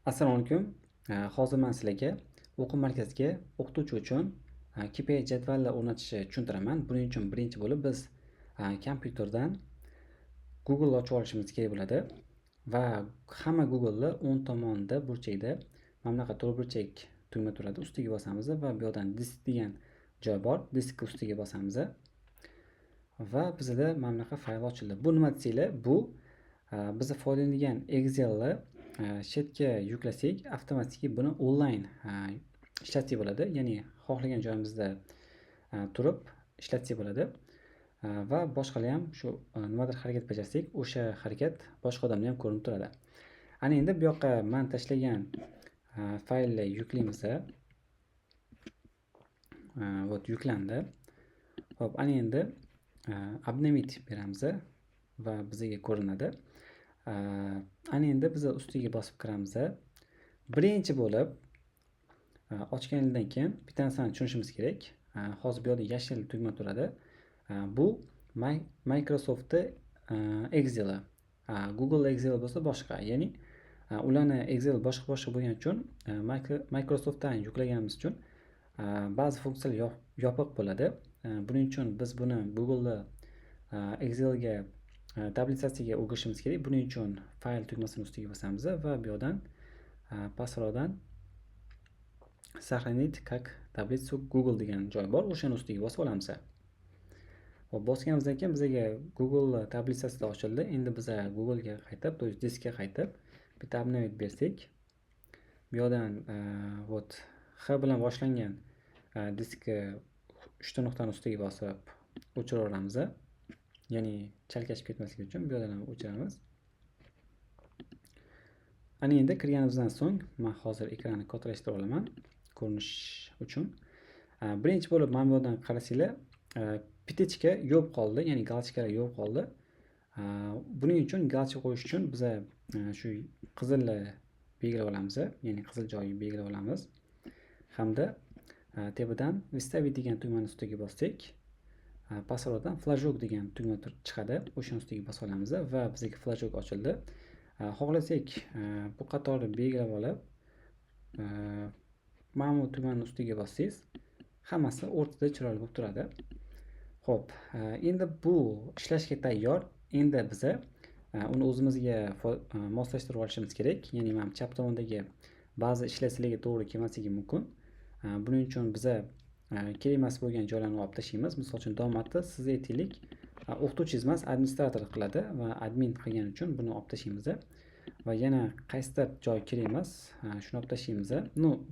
Assalomu alaykum. Hozir men sizlarga o'quv markaziga o'qituvchi uchun KPI jadvallar o'rnatishni tushuntiraman. Buning uchun birinchi bo'lib biz kompyuterdan Google ochib olishimiz kerak bo'ladi va hamma Google'ni o'ng tomonida burchakda mana bunaqa to'rtburchak tugma turadi. Ustiga bosamiz va bu yerdan disk degan joy bor. Disk ustiga bosamiz va bizda mana bunaqa fayl ochildi. Bu nima desanglar, bu bizni foydalanadigan Excel'ni chetga yuklasak, avtomatik buni onlayn ishlatsak bo'ladi. Ya'ni xohlagan joyimizda turib ishlatsak bo'ladi. Va boshqalar ham shu nimadir harakat bajarsak, o'sha harakat boshqa odamda ham ko'rinib turadi. Ana endi bu yoqqa men tashlagan faylni yuklaymiz. Вот yuklandi. Xo'p, ana endi обновить beramiz va bizga ko'rinadi. Ana endi biz ustiga bosib kiramiz. Birinchi bo'lib ochgandan keyin bitta narsani tushunishimiz kerak. Hozir bu yerda yashil tugma turadi. Bu Microsoft Excel. Google Excel bo'lsa boshqa. Ya'ni ularni Excel boshqa bo'lgani uchun Microsoftdan yuklaganimiz uchun ba'zi funksiyalar yopiq bo'ladi. Buning uchun biz buni Google Excelga tablitsasiga o'girishimiz kerak. Buning uchun fayl tugmasini ustiga bosamiz va bu yerdan pastroqdan сохранить как таблицу Google degan joy bor. O'shani ustiga bosib olamiz. Hop, bosganimizdan keyin bizga Google tablitsasida ochildi. Endi biz Google ga qaytib, to есть diskga qaytib, bitta обновить bersak, bu yerdan вот H bilan boshlangan disk 3 nuqtani ustiga bosib o'chiraveramiz. Ya'ni chalkashib ketmasligi uchun bu yerdan ham o'chiramiz. Ana endi kirganimizdan so'ng men hozir ekranni kattalashtirib olaman ko'rinish uchun. Birinchi bo'lib mana bu yerdan qarasanglar, pitichka yopib qoldi, ya'ni galchkalar yopib qoldi. Buning uchun galchka qo'yish uchun biz shu qizilni belgilab olamiz, ya'ni qizil joyni belgilab olamiz. Hamda tepadan выставить degan tugmani ustiga bossak, pastroqdan flajok degan tugma chiqadi. O'shaning ustiga bosib olamiz va bizga flajok ochildi. Xohlasak bu qatorni belgilab olib, mana bu tugmani ustiga bossangiz, hammasi o'rtada chiroyli bo'lib turadi. Xo'p, endi bu ishlashga tayyor. Endi biz uni o'zimizga moslashtirib olishimiz kerak. Ya'ni mana chap tomondagi ba'zi ishlatishlarga to'g'ri kelmasligi mumkin. Buning uchun biz kerak emas bo'lgan joylarni olib tashlaymiz. Misol uchun domatni siz aytaylik, o'qituvchingiz emas, administrator qiladi va admin qilgani uchun buni olib tashlaymiz. Va yana qaysidir joy kerak emas, shuni olib tashlaymiz.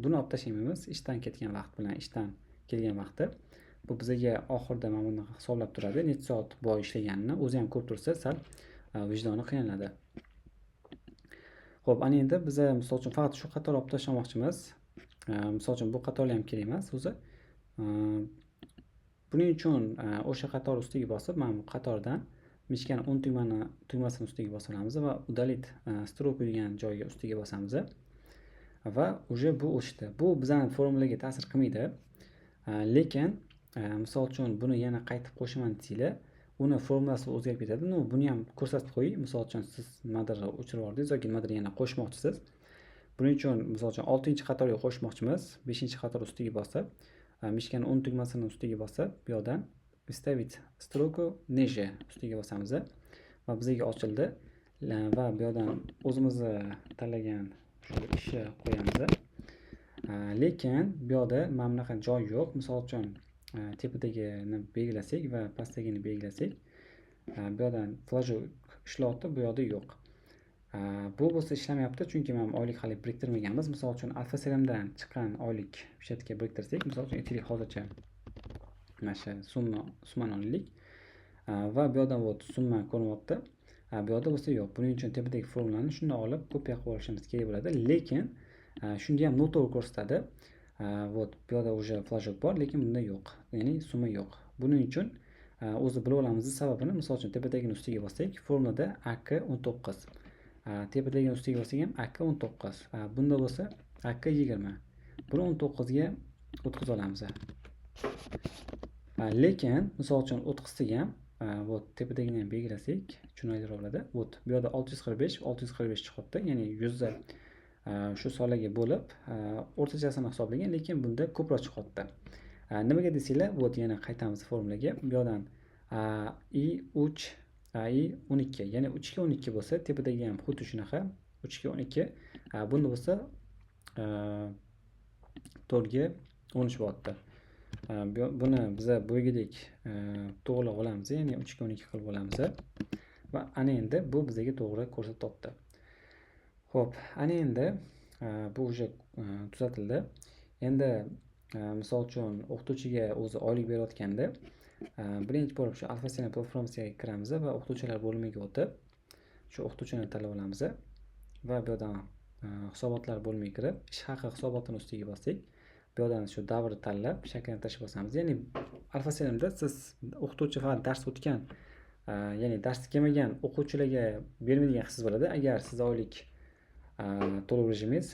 Buni olib tashlaymiz ishdan ketgan vaqt bilan ishdan kelgan vaqtda. Bu bizga oxirida mana buni hisoblab turadi. Necha soat bo'yi ishlaganini o'zi ham ko'rib tursa, sal vijdoni qiynaladi. Xo'p, ana endi biz misol uchun faqat shu qator olib tashlamoqchimiz. Misol uchun bu qatorlar ham kerak emas o'zi. Buning uchun o'sha qator ustiga bosib, mana bu qatordan mishkan 10 tugmasini ustiga bosib olamiz va удалить строку degan joyga ustiga bosamiz. Va уже bu o'chdi. Bu bizning formulaga ta'sir qilmaydi. Lekin misol uchun buni yana qaytib qo'shaman desanglar, uni formulasi o'zgarib ketadi. Buni ham ko'rsatib qo'ying. Misol uchun siz nimadir o'chirib yubordingiz yoki nimadir yana qo'shmoqchisiz. Buning uchun misol uchun 6-qatorga qo'shmoqchimiz. 5-qator ustiga bosib, mishkan 10 tugmasini ustiga bosib, bu yerdan выставить строку ниже ustiga bosamiz va bizga ochildi. Va bu yerdan o'zimiz tanlagan shu ishni qo'yamiz. Lekin bu yerda mana bunaqa joy yo'q. Misol uchun tepadagini belgilasak va pastdagini belgilasak, bu yerdan flajok ishlayapti, bu yerda yo'q. Bu bo'lsa ishlamayapti, chunki men oylik hali biriktirmaganmiz. Misol uchun Alfa Seramdan chiqqan oylik shetga biriktirsak, misol uchun aytaylik hozircha mana shu summani olaylik. Va bu yerdan summa ko'rinyapti. Bu yerda bo'lsa yo'q. Buning uchun tepadagi formulani shunday olib kopiya qilib olishimiz kerak bo'ladi. Lekin shunda ham noto'g'ri ko'rsatadi. Bu yerda уже flajok bor, lekin bunda yo'q. Ya'ni summa yo'q. Buning uchun o'zi bilib olamiz sababini. Misol uchun tepadagini ustiga bossak, formulada AK19. Tepadagini ustiga bossak ham AK19. Bunda bo'lsa AK20. Buni 19 ga o'tkazib olamiz. Lekin misol uchun o'tkazsak ham tepadagini ham belgilasak tushunarliroq bo'ladi. Bu yerda 645 chiqyapti, ya'ni 100 shu sonlarga bo'lib o'rtachasini hisoblagan, lekin bunda ko'proq chiqyapti. Nimaga desanglar, вот yana qaytamiz formulaga. Bu yerdan i3 i12, ya'ni 3 ga 12 bo'lsa, tepadagi ham xuddi shunaqa 3 ga 12. Bunda bo'lsa 4 ga 13 bo'lyapti. Buni biz bo'ygidek to'g'rilab olamiz, ya'ni 3 ga 12 qilib olamiz va ana endi bu bizga to'g'ri ko'rsatyapti. Xo'p, ana endi bu уже tuzatildi. Endi misol uchun o'qituvchiga o'zi oylik berayotganda birinchi bo'lib shu AlphaSelam platformasiga kiramiz va o'qituvchilar bo'limiga o'tib shu o'qituvchini tanlab olamiz va bu yerdan hisobotlar bo'limiga kirib ish haqi hisobotini ustiga bosdik. Bu yerdan shu davrni tanlab shakllantirish bosamiz. Ya'ni AlphaSelamda siz o'qituvchi faqat dars o'tgan, ya'ni dars kelmagan o'quvchilarga bermaydigan haqsiz bo'ladi. Agar siz oylik to'lov rejimingiz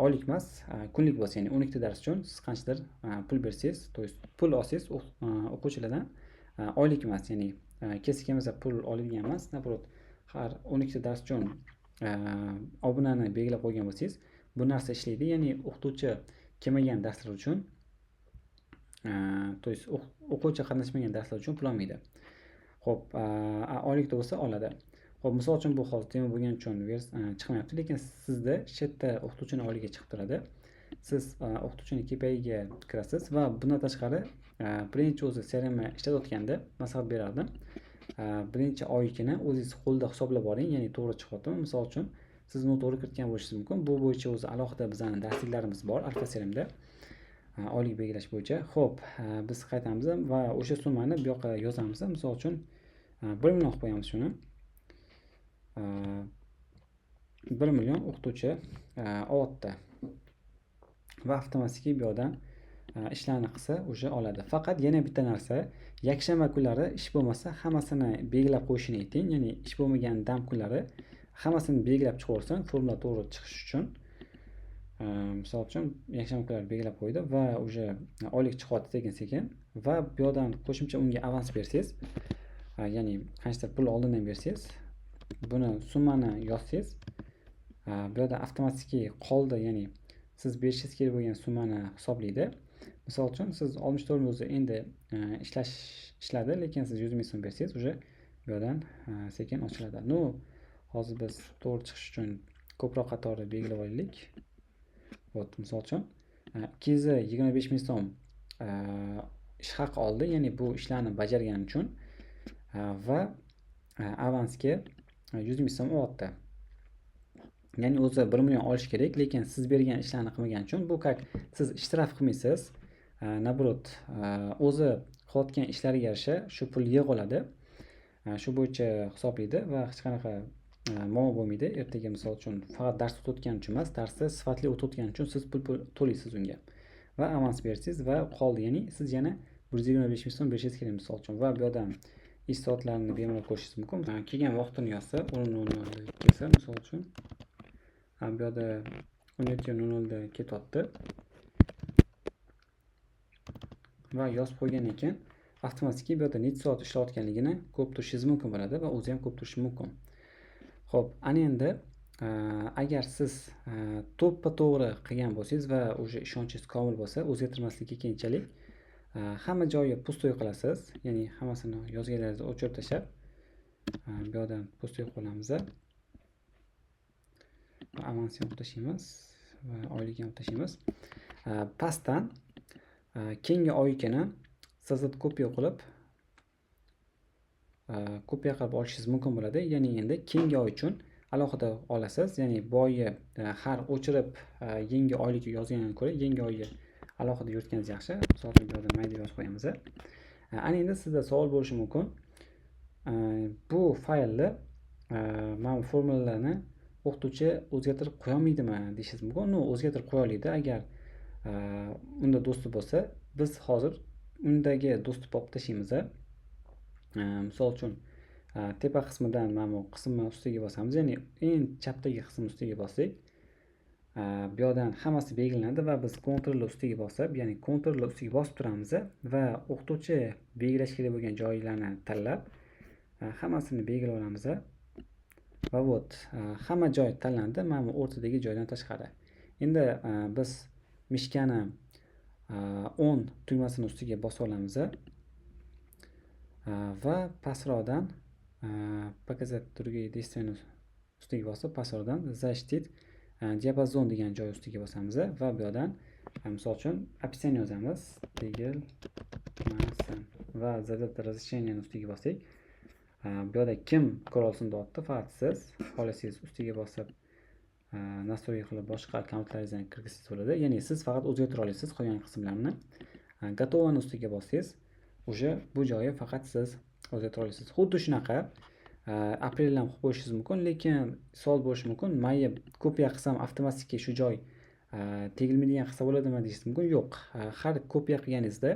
oylik emas, kunlik bo'lsa, ya'ni 12 ta dars uchun siz qanchadir pul bersangiz, to есть pul olsangiz o'quvchilardan oylik emas, ya'ni kelsa pul oladigan emas, naproot har 12 ta dars uchun obunani belgilab qo'ygan bo'lsangiz, bu narsa ishlaydi. Ya'ni o'qituvchi kelmagan darslar uchun, to есть o'quvchi qatnashmagan darslar uchun pul olmaydi. Xo'p, oylikda bo'lsa oladi. Xo'p, misol uchun bu hozir tema bo'lgani uchun chiqmayapti, lekin sizda shu yerda o'qituvchini oyligiga chiqib turadi. Siz o'qituvchini KPIga kirasiz va bundan tashqari birinchi o'zi CRM ishlatayotganda maslahat berardim. Birinchi oyligini o'zingiz qo'lda hisoblab oling, ya'ni to'g'ri chiqyaptimi? Misol uchun siz noto'g'ri kiritgan bo'lishingiz mumkin. Bu bo'yicha o'zi alohida bizning darsliklarimiz bor AlphaSelamda. Oylik belgilash bo'yicha. Xo'p, biz qaytamiz va o'sha summani bu yoqqa yozamiz. Misol uchun 1 million qilib qo'yamiz shuni. 1 million o'qituvchi olyapti va avtomatik bu yerdan ishlarni qilsa o'sha oladi. Faqat yana bitta narsa, yakshanba kunlari ish bo'lmasa hammasini belgilab qo'yishini ayting. Ya'ni ish bo'lmagan dam kunlari hammasini belgilab chiqaversin, formula to'g'ri chiqish uchun. Misol uchun yakshanba kunlari belgilab qo'ydi va o'sha oylik chiqyapti sekin-sekin va bu yerdan qo'shimcha unga avans bersangiz, ya'ni qanchadir pul oldindan bersangiz, buni summani yozsangiz, bu yerda avtomatik qoldi, ya'ni siz berishingiz kerak bo'lgan summani hisoblaydi. Misol uchun siz 64 ming o'zi endi ishladi, lekin siz 100 ming so'm bersangiz, o'sha bu yerdan sekin ochiladi. No, hozir biz to'g'ri chiqish uchun ko'proq qatorni belgilab olaylik. Xo'p, misol uchun 225 ming so'm ish haqi oldi, ya'ni bu ishlarni bajargani uchun va avansga 100 ming so'm olyapti. Ya'ni o'zi 1 million olish kerak, lekin siz bergan ishlarni qilmagani uchun bu как siz ishtiraf qilmaysiz. Nabrot o'zi qilayotgan ishlariga yarasha shu pul yig'ib oladi. Shu bo'yicha hisoblaydi va hech qanaqa muammo bo'lmaydi. Ertaga misol uchun faqat dars o'tayotgani uchun emas, darsni sifatli o'tayotgani uchun siz pul to'laysiz unga va avans berasiz va qoldi. Ya'ni siz yana 125 ming so'm berishingiz kerak misol uchun va bu yerdan ish soatlarini bemalol qo'shishingiz mumkin. Kelgan vaqtini yozsa, 10:00 kelsa misol uchun bu yerda 17:00 da ketyapti va yozib qo'ygan ekan, avtomatik bu yerda necha soat ishlayotganligini ko'p turishingiz mumkin bo'ladi va o'zi ham ko'p turishi mumkin. Xo'p, ana endi agar siz to'ppa-to'g'ri qilgan bo'lsangiz va o'sha ishonchingiz komil bo'lsa, o'zgartirmaslikka keyinchalik hamma joyi pustoy qilasiz, ya'ni hammasini yozganlaringizni o'chirib tashlab bu yerdan pustoy qilamiz. Avansni olib tashlaymiz va oylikni olib tashlaymiz. Pastdan keyingi oylikini siz kopiya qilib olishingiz mumkin bo'ladi. Ya'ni endi keyingi oy uchun alohida olasiz. Ya'ni bu oyni har o'chirib yangi oylik yozgandan ko'ra yangi oyga alohida yuritganingiz yaxshi. Misol uchun bu yerda mayda yozib qo'yamiz. Ana endi sizda savol bo'lishi mumkin. Bu faylni mana formulalarni o'qituvchi o'zgartirib qo'ya olmaydimi deyishingiz mumkin. No, o'zgartirib qo'ya oladi agar unda do'sti bo'lsa. Biz hozir undagi do'stni olib tashlaymiz. Misol uchun tepa qismidan mana bu qismni ustiga bosamiz, ya'ni eng chapdagi qism ustiga bosdik. Bu yerdan hammasi belgilanadi va biz kontrol ustiga bosib, ya'ni kontrol ustiga bosib turamiz va o'qituvchi belgilash kerak bo'lgan joylarni tanlab hammasini belgilab olamiz. va вот hamma joy tanlandi, mana bu o'rtadagi joydan tashqari. Endi biz mishkani 10 tugmasini ustiga bosib olamiz va pastroqdan показать другие действия ustiga bosib, pastroqdan защитить diapazon degan joy ustiga bosamiz va bu yerdan misol uchun описание yozamiz. Tegilmasin va задать разрешение ustiga bosdik. Bu yerda kim ko'ra olsin deyapti, faqat siz xohlasangiz ustiga bosib настройка qilib boshqa akkauntlaringizni kirgizsangiz bo'ladi. Ya'ni siz faqat o'zgartira olasiz qolgan qismlarni. Готовani ustiga bossangiz, уже bu joyi faqat siz o'zgartira olasiz. Xuddi shunaqa aprel ham qilib qo'yishingiz mumkin, lekin savol bo'lishi mumkin. Mayni kopiya qilsam avtomatik shu joy tegilmaydigan qilsa bo'ladimi deyishingiz mumkin. Yo'q. Har kopiya qilganingizda,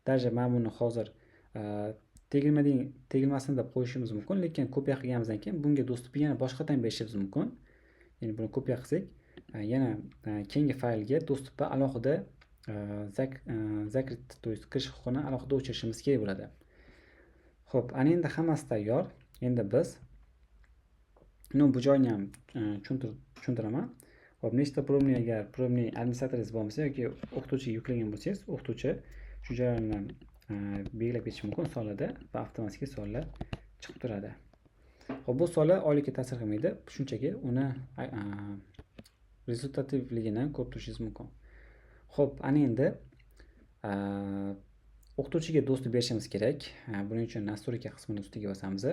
даже mana buni hozir tegilmasin deb qo'yishimiz mumkin, lekin kopiya qilganimizdan keyin bunga dostupni yana boshqadan berishimiz mumkin. Ya'ni buni kopiya qilsak, yana keyingi faylga dostupni alohida zakrit, to есть kirish huquqini alohida o'chirishimiz kerak bo'ladi. Xo'p, ana endi hammasi tayyor. Endi biz bu joyni ham tushuntiraman. Xo'p, nechta probniy, agar probniy administratoringiz bo'lmasa yoki o'qituvchiga yuklagan bo'lsangiz, o'qituvchi shu joylarni belgilab ketishi mumkin solada va avtomatik sollar chiqib turadi. Xo'p, bu sollar oylikka ta'sir qilmaydi, shunchaki uni rezultativligini ko'rib turishingiz mumkin. Xo'p, ana endi o'qituvchiga dostуп berishimiz kerak. Buning uchun настройка qismini ustiga bosamiz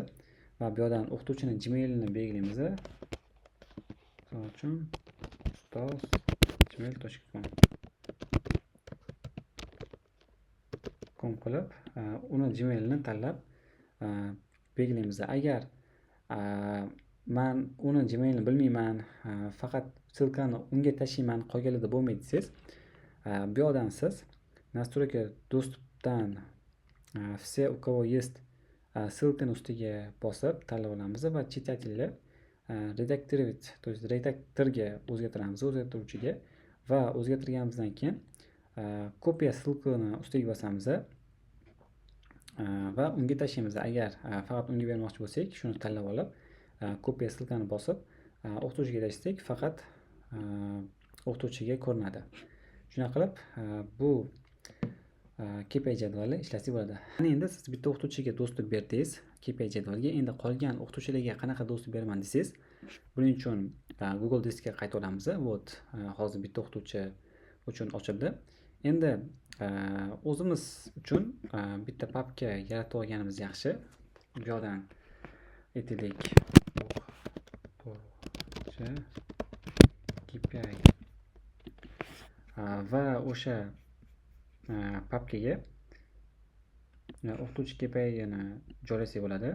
va bu yerdan o'qituvchining Gmail'ini belgilaymiz. Misol uchun ustoz@gmail.com qilib, uni Gmail'ini tanlab belgilaymiz. Agar men uni Gmail'ini bilmayman, faqat ссылкani unga tashlayman, qolganida bo'lmaydi desangiz, bu yerdan siz настройка доступdan все, у кого есть ссылкani ustiga bosib tanlab olamiz va читатели redakировать, то есть redaktorga o'zgartiramiz, o'zgartiruvchiga, va o'zgartirganimizdan keyin kopiya ссылкani ustiga bosamiz va unga tashlaymiz. Agar faqat unga bermoqchi bo'lsak, shuni tanlab olib, kopiya ссылкani bosib o'qituvchiga tashlasak, faqat o'qituvchiga ko'rinadi. Shuna qilib bu KPI jadvali ishlasak bo'ladi. Ana endi siz bitta o'qituvchiga dostуп berdingiz KPI jadvaliga. Endi qolgan o'qituvchilarga qanaqa dostуп beraman desangiz, buning uchun Google Diskga qaytib olamiz. Вот, hozir bitta o'qituvchi uchun ochildi. Endi o'zimiz uchun bitta papka yaratib olganimiz yaxshi. Bu yerdan aytaylik, o'qituvchi KPI va o'sha papkaga o'qituvchi KPI'ni joylasak bo'ladi.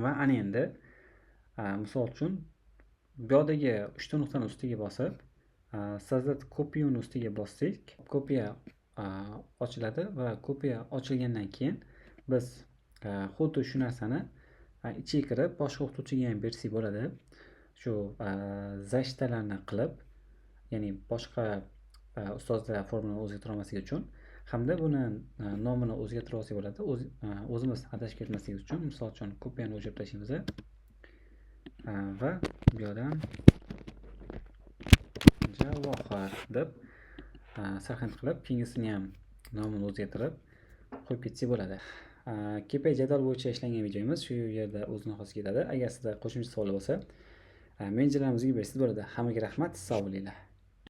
Va ana endi misol uchun bu yerdagi 3 ta nuqtani ustiga bosib, sozdать kopiyani ustiga bossak, kopiya ochiladi va kopiya ochilgandan keyin biz xuddi shu narsani ichiga kirib boshqa o'qituvchiga ham bersak bo'ladi. Shu защитаlarni qilib, ya'ni boshqa ustozlar formani o'zgartira olmasligi uchun, hamda buni nomini o'zgartira olsak bo'ladi. O'zimiz adashib ketmaslik uchun, misol uchun kopiyani o'chirib tashlaymiz va bu yerdan Javohir deb sarhind qilib, keyingisini ham nomini o'zgartirib qo'yib ketsak bo'ladi. KPI jadval bo'yicha ishlangan videomiz shu yerda o'z nihoyasiga yetadi. Agar sizda qo'shimcha savol bo'lsa, menejerlarimizga bersangiz bo'ladi. Hammaga rahmat, sog' bo'linglar.